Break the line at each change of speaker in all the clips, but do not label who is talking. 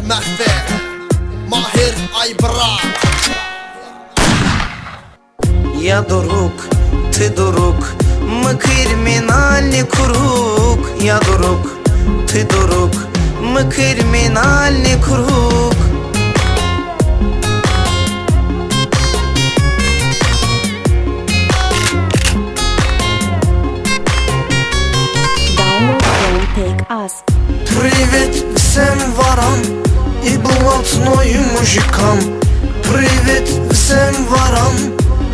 Mehve Mahir Aybarak.
Я друг, ты друг, мы криминальный круг. Я друг, ты друг, мы криминальный круг.
Привет всем ворам и блатной мужикам. Привет всем ворам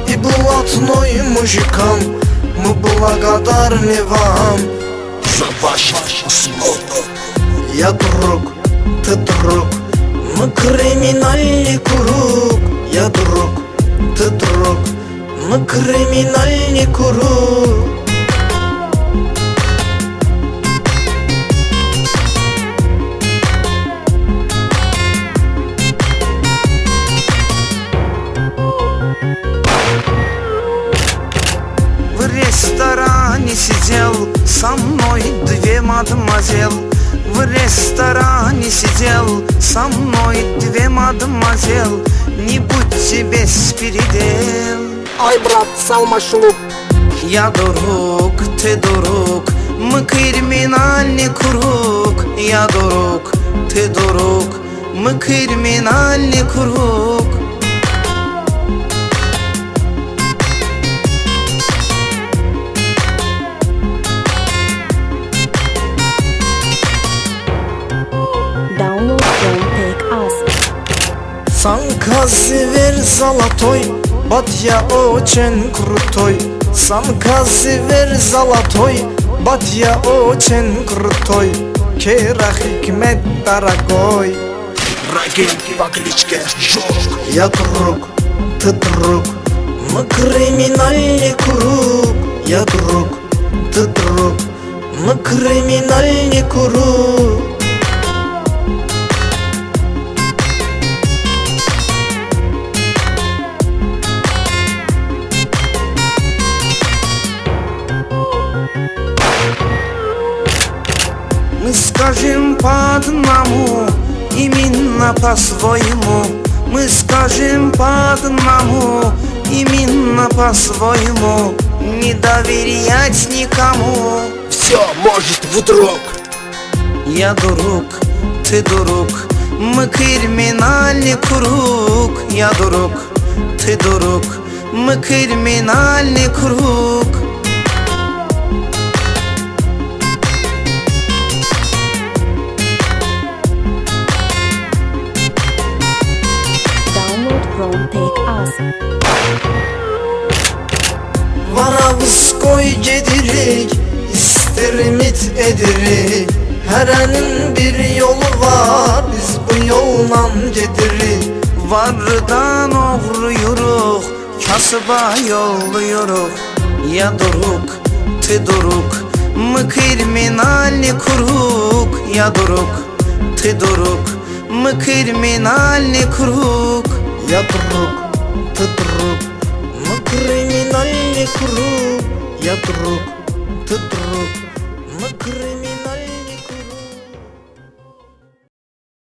и блатной мужикам. Мы благодарны вам
за ваш услуг.
Я друг, ты друг, мы криминальный круг. Я друг, ты друг, мы криминальный круг.
В ресторане сидел со мной две мадемуазель. В ресторане сидел со мной две мадемуазель. Не будьте без передел.
Ай, брат, салма шлюп.
Я друг, ты друг, мы криминальный круг. Я друг, ты друг, мы криминальный круг.
Самка север золотой, бат я очень крутой. Самка север золотой, бат я очень крутой. Кера хикмет дорогой.
Рагин по кличке Жорк.
Я друг, ты друг, мы криминальный круг. Я друг, ты друг, мы криминальный круг.
Мы скажем по одному, именно по-своему. Мы скажем по одному, именно по-своему. Не доверять никому.
Все может вдруг.
Я друг, ты друг, мы криминальный круг. Я друг, ты друг, мы криминальный круг.
Varavskoy gedirik, istermit edirik. Herenin bir yolu var, biz bu yolla gedirik.
Vardan oğruyuruq, kasıba yolluyuruq. Ya druг, ты друг, мы криминальный круг. Я друг, ты друг, мы криминальный круг.
Я друг, ты друг, мы криминальный круг. Я друг, ты друг, мы криминальный круг.